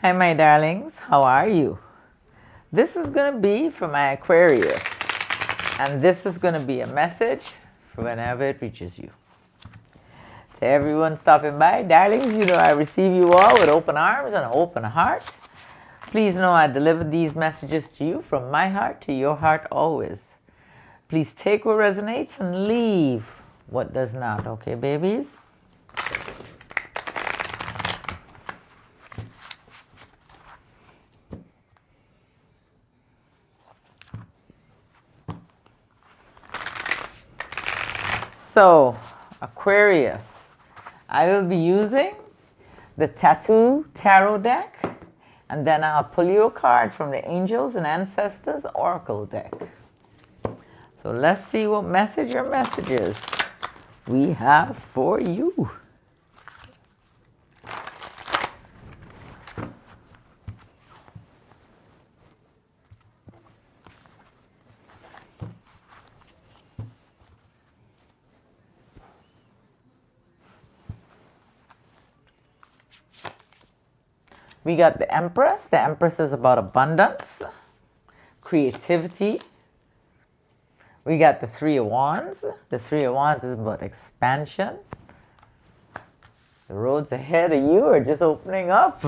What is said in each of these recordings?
Hi, my darlings. How are you? This is going to be for my Aquarius. And this is going to be a message for whenever it reaches you. To everyone stopping by, darlings, you know I receive you all with open arms and an open heart. Please know I deliver these messages to you from my heart to your heart always. Please take what resonates and leave what does not. Okay, babies? So, Aquarius, I will be using the Tattoo Tarot deck, and then I'll pull you a card from the Angels and Ancestors Oracle deck. So let's see what message or messages we have for you. We got the Empress. The Empress is about abundance, creativity. We got the Three of Wands. The Three of Wands is about expansion. The roads ahead of you are just opening up.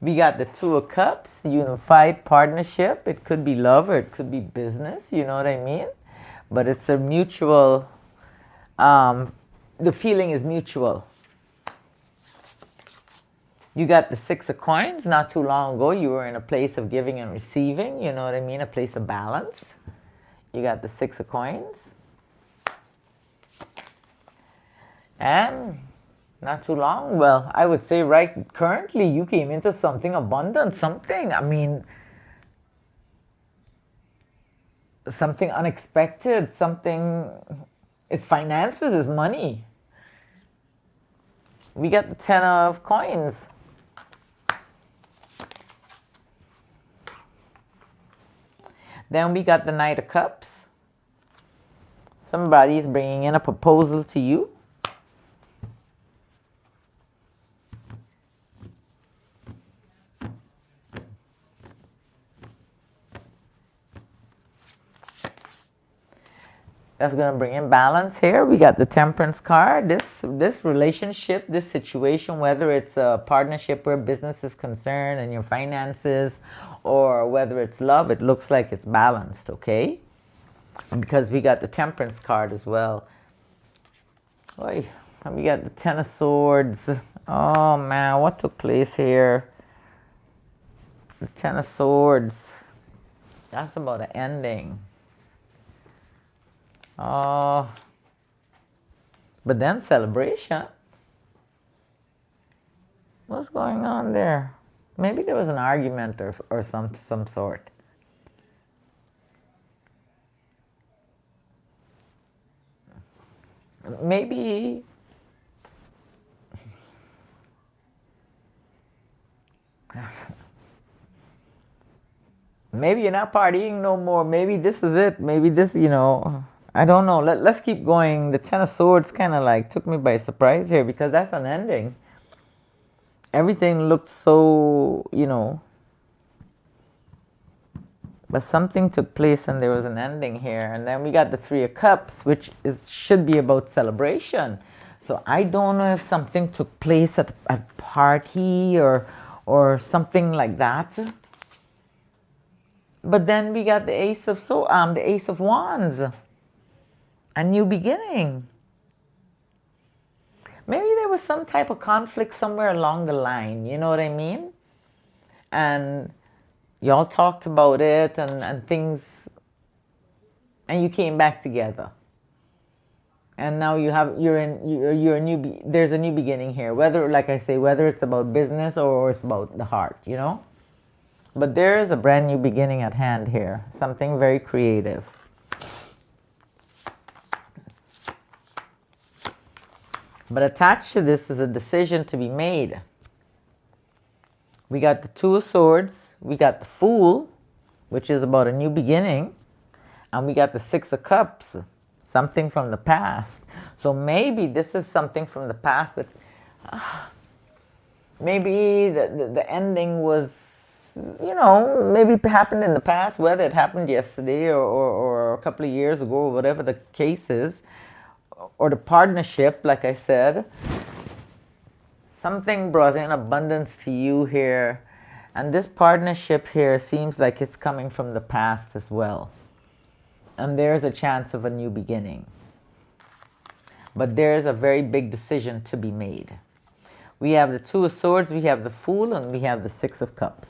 We got the Two of Cups, unified partnership. It could be love or it could be business, you know what I mean? But it's a mutual, the feeling is mutual. You got the Six of Coins. Not too long ago, you were in a place of giving and receiving. You know what I mean? A place of balance. You got the Six of Coins. And not too long, well, I would say right currently, you came into something abundant. Something unexpected. Something, it's finances, it's money. We got the Ten of Coins. Then we got the Knight of Cups. Somebody is bringing in a proposal to you. That's going to bring in balance here. We got the Temperance card. This relationship, this situation, whether it's a partnership where business is concerned and your finances, or whether it's love, it looks like it's balanced, okay? Because we got the Temperance card as well. Oy, and we got the Ten of Swords. Oh man, what took place here? The Ten of Swords. That's about an ending. Oh, but then celebration. What's going on there? Maybe there was an argument or some sort. Maybe you're not partying no more. Maybe this is it. Maybe this, I don't know. Let's keep going. The Ten of Swords kind of like took me by surprise here because that's an ending. Everything looked so, but something took place and there was an ending here. And then we got the Three of Cups, which should be about celebration. So I don't know if something took place at a party or something like that. But then we got the Ace of Wands. A new beginning. Maybe there was some type of conflict somewhere along the line, you know what I mean? And y'all talked about it and things, and you came back together. And now there's a new beginning here. Whether, like I say, whether it's about business or it's about the heart, But there is a brand new beginning at hand here. Something very creative. But attached to this is a decision to be made. We got the Two of Swords. We got the Fool, which is about a new beginning. And we got the Six of Cups, something from the past. So maybe this is something from the past that maybe the ending was, maybe it happened in the past, whether it happened yesterday or a couple of years ago, or whatever the case is, or the partnership, like I said, something brought in abundance to you here. And this partnership here seems like it's coming from the past as well. And there's a chance of a new beginning. But there's a very big decision to be made. We have the Two of Swords, we have the Fool, and we have the Six of Cups.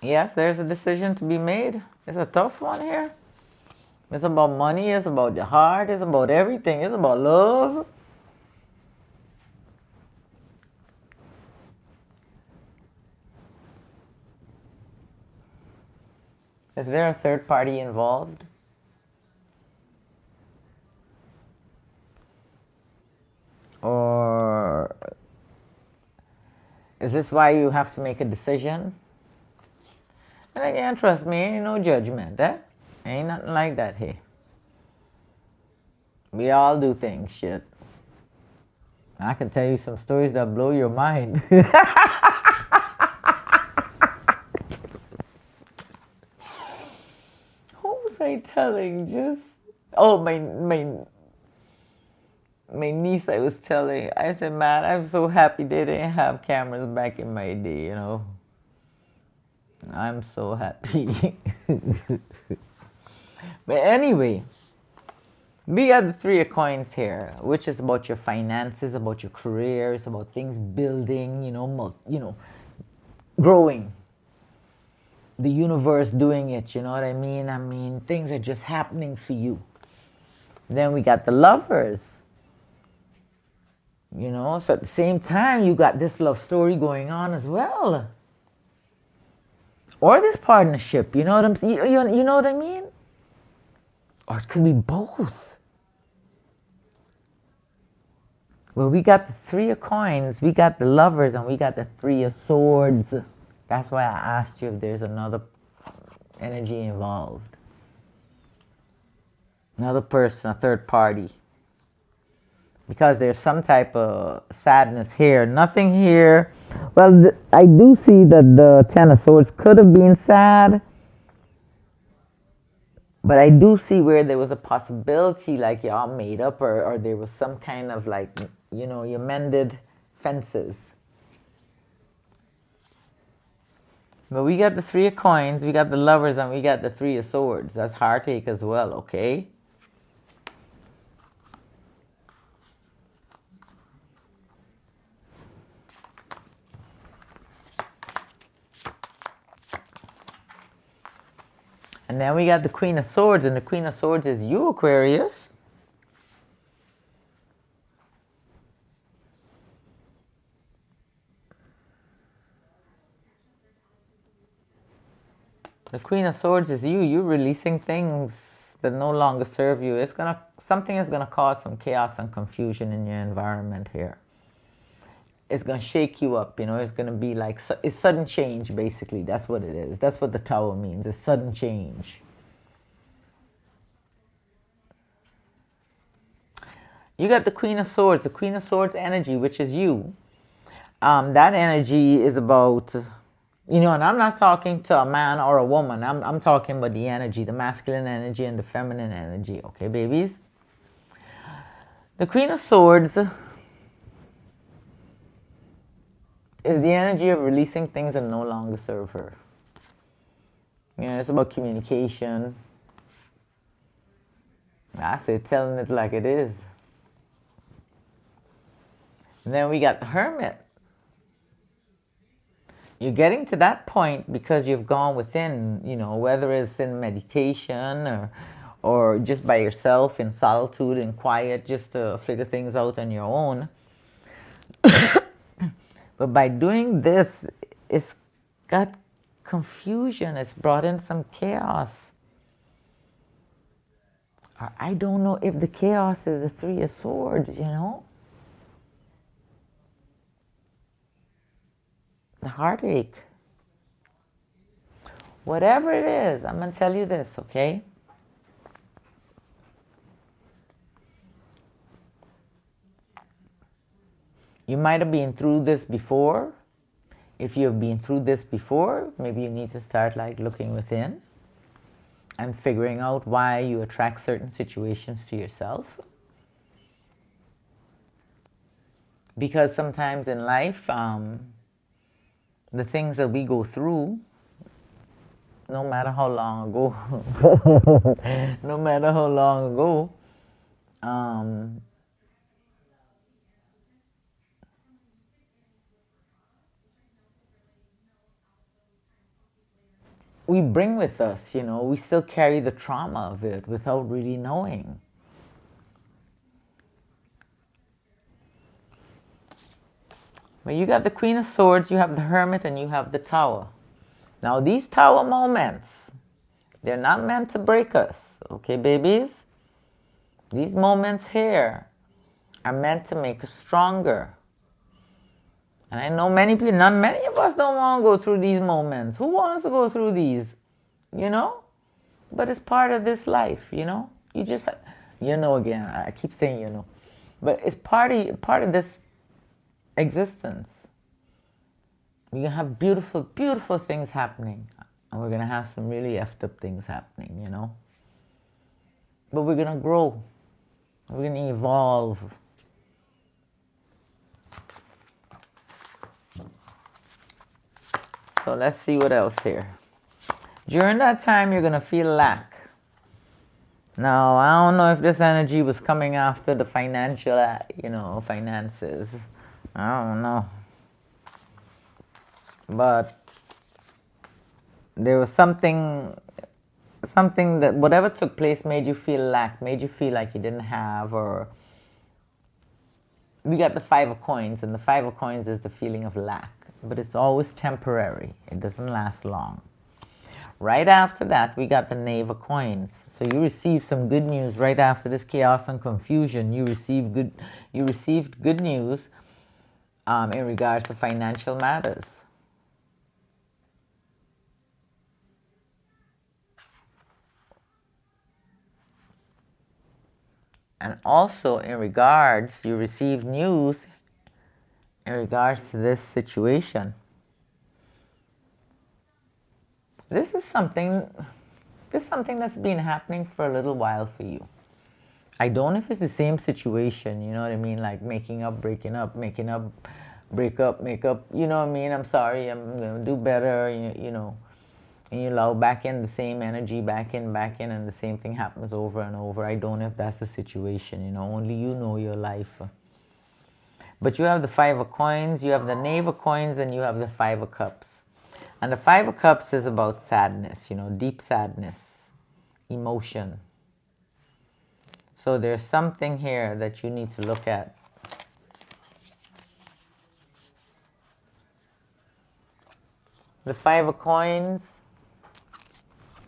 Yes, there's a decision to be made. It's a tough one here. It's about money, it's about the heart, it's about everything, it's about love. Is there a third party involved? Or is this why you have to make a decision? And again, trust me, ain't no judgment, eh? Ain't nothing like that here. We all do things, shit. I can tell you some stories that blow your mind. Who was I telling? My niece, I was telling. I said, man, I'm so happy they didn't have cameras back in my day, I'm so happy. But anyway, we got the Three of Coins here, which is about your finances, about your career, it's about things building, growing. The universe doing it, you know what I mean? I mean, things are just happening for you. Then we got the Lovers. So at the same time, you got this love story going on as well. Or this partnership, you know what I'm saying? You know what I mean? Or it could be both. Well, we got the Three of Coins, we got the Lovers, and we got the Three of Swords. That's why I asked you if there's another energy involved. Another person, a third party. Because there's some type of sadness here. Nothing here. Well, I do see that the Ten of Swords could have been sad. But I do see where there was a possibility like y'all made up or there was some kind of like, you mended fences. But we got the Three of Coins, we got the Lovers, and we got the Three of Swords. That's heartache as well, okay? And then we got the Queen of Swords, and the Queen of Swords is you, Aquarius. The Queen of Swords is you. You're releasing things that no longer serve you. Something is gonna cause some chaos and confusion in your environment here. It's gonna shake you up, it's gonna be like, it's sudden change, basically. That's what it is. That's what the Tower means, it's sudden change. You got the Queen of Swords, the Queen of Swords energy, which is you. That energy is about, and I'm not talking to a man or a woman. I'm talking about the energy, the masculine energy and the feminine energy. Okay, babies? The Queen of Swords is the energy of releasing things that no longer serve her. It's about communication. I say telling it like it is. And then we got the Hermit. You're getting to that point because you've gone within, whether it's in meditation or just by yourself in solitude and quiet, just to figure things out on your own. But by doing this, it's got confusion. It's brought in some chaos. I don't know if the chaos is the Three of Swords, The heartache. Whatever it is, I'm going to tell you this, okay? You might have been through this before. If you've been through this before, maybe you need to start like looking within and figuring out why you attract certain situations to yourself. Because sometimes in life, the things that we go through, no matter how long ago, no matter how long ago, we bring with us, we still carry the trauma of it without really knowing. But you got the Queen of Swords, you have the Hermit, and you have the Tower. Now these Tower moments, they're not meant to break us, okay, babies? These moments here are meant to make us stronger. And I know many people, not many of us don't want to go through these moments. Who wants to go through these? But it's part of this life, You just, again, I keep saying, But it's part of this existence. We're going to have beautiful, beautiful things happening. And we're going to have some really effed up things happening, But we're going to grow. We're going to evolve. So let's see what else here. During that time, you're going to feel lack. Now, I don't know if this energy was coming after the financial, finances. I don't know. But there was something that whatever took place made you feel lack, made you feel like you didn't have, or we got the Five of Coins, and the Five of Coins is the feeling of lack, but it's always temporary. It doesn't last long. Right after that, we got the Knave of Coins. So you received some good news right after this chaos and confusion. You received good news in regards to financial matters. And also in regards, you received news in regards to this situation. This is something that's been happening for a little while for you. I don't know if it's the same situation, you know what I mean? Like making up, breaking up, making up, break up, make up, you know what I mean? I'm sorry, I'm going to do better, and you allow back in the same energy, back in, and the same thing happens over and over. I don't know if that's the situation, only you know your life. But you have the Five of Coins, you have the Knave of Coins, and you have the Five of Cups. And the Five of Cups is about sadness, deep sadness, emotion. So there's something here that you need to look at. The Five of Coins,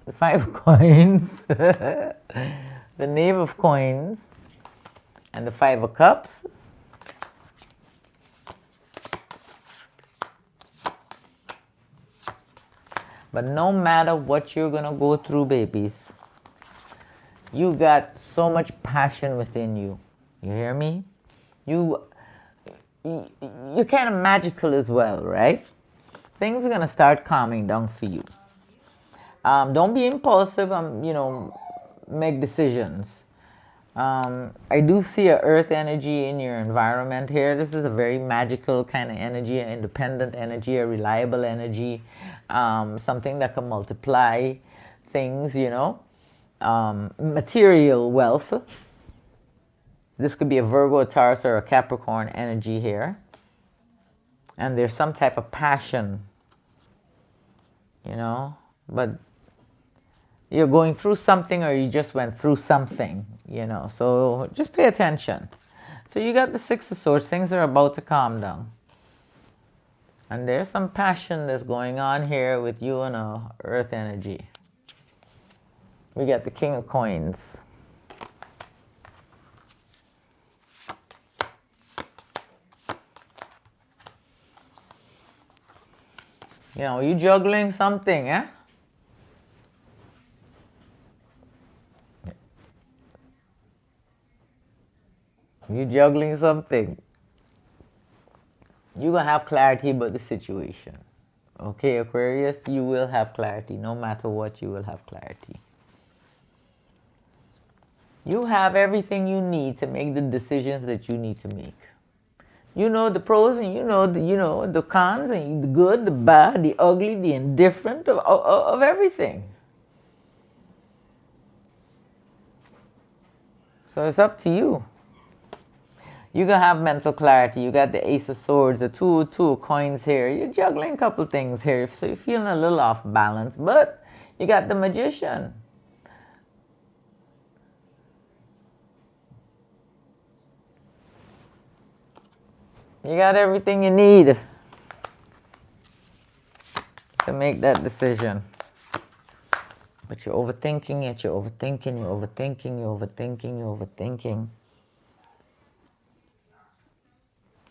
the Knave of Coins, and the Five of Cups. But no matter what you're going to go through, babies, you got so much passion within you. You hear me? You're kind of magical as well, right? Things are going to start calming down for you. Don't be impulsive, make decisions. I do see a earth energy in your environment here. This is a very magical kind of energy, an independent energy, a reliable energy, something that can multiply things, material wealth. This could be a Virgo, a Taurus, or a Capricorn energy here. And there's some type of passion, but you're going through something, or you just went through something, so just pay attention. So you got the Six of Swords. Things are about to calm down. And there's some passion that's going on here with you and earth energy. We got the King of Coins. You juggling something, eh? You juggling something. You're going to have clarity about the situation. Okay, Aquarius, you will have clarity. No matter what, you will have clarity. You have everything you need to make the decisions that you need to make. You know the pros and you know the cons and the good, the bad, the ugly, the indifferent of everything. So it's up to you. You're going to have mental clarity. You got the Ace of Swords, the two of coins here. You're juggling a couple things here, so you're feeling a little off balance. But you got the Magician. You got everything you need to make that decision. But you're overthinking it, you're overthinking, you're overthinking, you're overthinking, you're overthinking.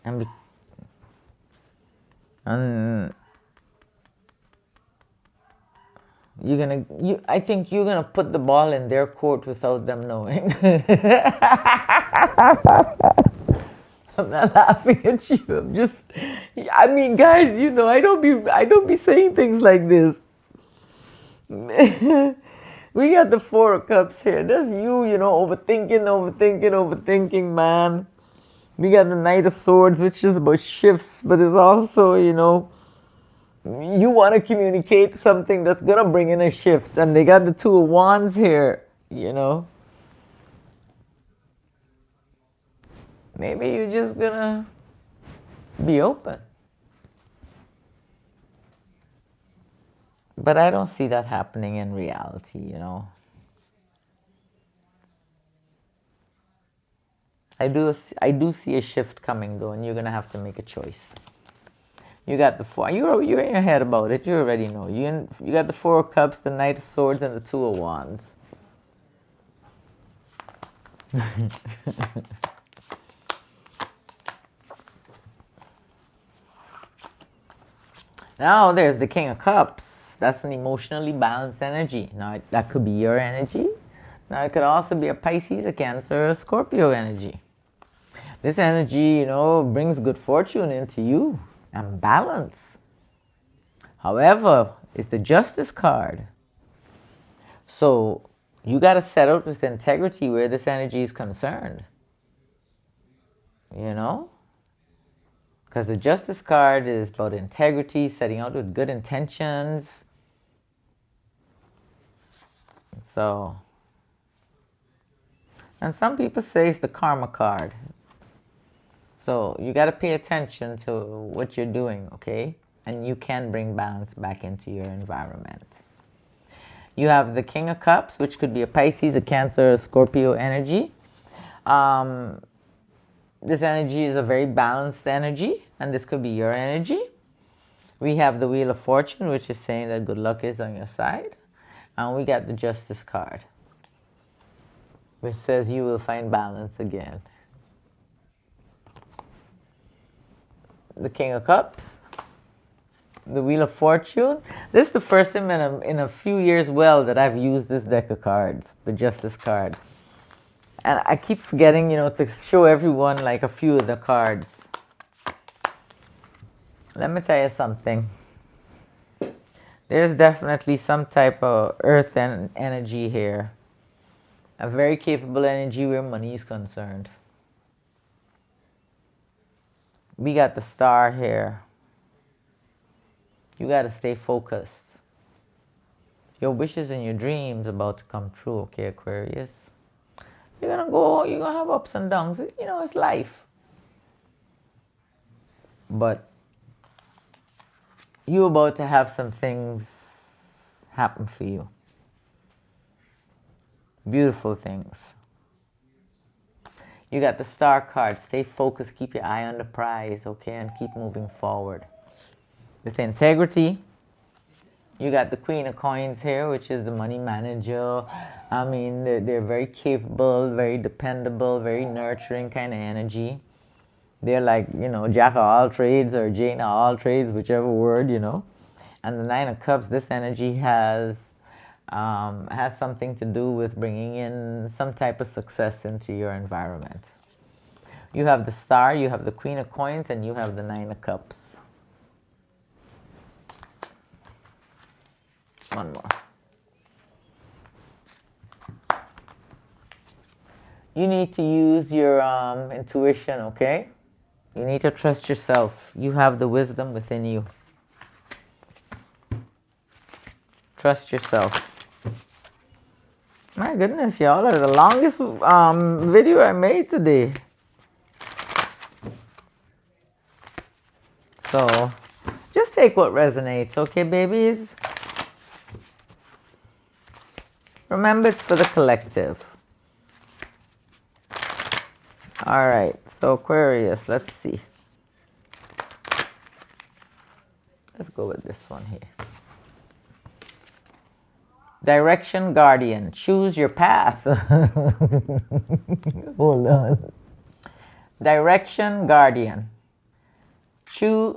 And I think you're gonna put the ball in their court without them knowing. I'm not laughing at you. I'm just, I mean, guys, I don't be saying things like this. We got the Four of Cups here. That's you, overthinking, man. We got the Knight of Swords, which is about shifts, but it's also, you want to communicate something that's going to bring in a shift. And they got the Two of Wands here, Maybe you're just going to be open. But I don't see that happening in reality, I do see a shift coming though, and you're gonna have to make a choice. You got the four. You're in your head about it. You already know. You got the Four of Cups, the Knight of Swords, and the Two of Wands. Now there's the King of Cups. That's an emotionally balanced energy. Now that could be your energy. Now it could also be a Pisces, a Cancer, a Scorpio energy. This energy, brings good fortune into you and balance. However, it's the Justice card. So you got to set out with integrity where this energy is concerned. Because the Justice card is about integrity, setting out with good intentions. So, and some people say it's the Karma card. So you got to pay attention to what you're doing, okay? And you can bring balance back into your environment. You have the King of Cups, which could be a Pisces, a Cancer, a Scorpio energy. This energy is a very balanced energy, and this could be your energy. We have the Wheel of Fortune, which is saying that good luck is on your side. And we got the Justice card, which says you will find balance again. The King of Cups, the Wheel of Fortune. This is the first time in a few years that I've used this deck of cards, the Justice card. And I keep forgetting, to show everyone like a few of the cards. Let me tell you something. There's definitely some type of earth energy here. A very capable energy where money is concerned. We got the Star here. You got to stay focused. Your wishes and your dreams about to come true, okay, Aquarius? You're going to have ups and downs. It's life. But you're about to have some things happen for you. Beautiful things. You got the Star card. Stay focused. Keep your eye on the prize, okay? And keep moving forward. With integrity, you got the Queen of Coins here, which is the money manager. I mean, they're very capable, very dependable, very nurturing kind of energy. They're like, Jack of all trades or Jane of all trades, whichever word, And the Nine of Cups, this energy has something to do with bringing in some type of success into your environment. You have the Star, you have the Queen of Coins, and you have the Nine of Cups. One more. You need to use your intuition, okay? You need to trust yourself. You have the wisdom within you. Trust yourself. My goodness, y'all, are the longest video I made today. So, just take what resonates, okay, babies? Remember, it's for the collective. All right, so Aquarius, let's see. Let's go with this one here. Direction Guardian, choose your path. Hold on. Direction Guardian, choose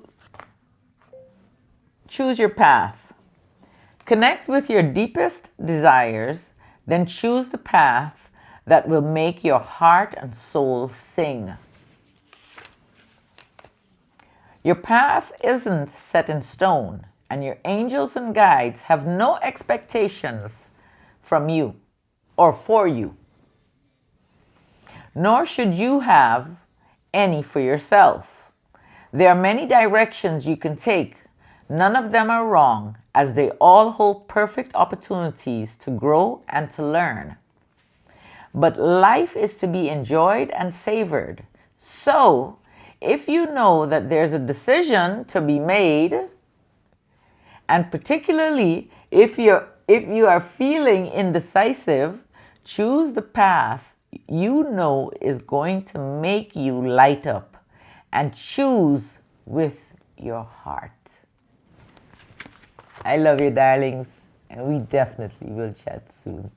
your path. Connect with your deepest desires, then choose the path that will make your heart and soul sing. Your path isn't set in stone, and your angels and guides have no expectations from you or for you. Nor should you have any for yourself. There are many directions you can take. None of them are wrong, as they all hold perfect opportunities to grow and to learn. But life is to be enjoyed and savored. So, if you know that there's a decision to be made, and particularly if you are feeling indecisive, choose the path you know is going to make you light up, and choose with your heart. I love you, darlings, and we definitely will chat soon.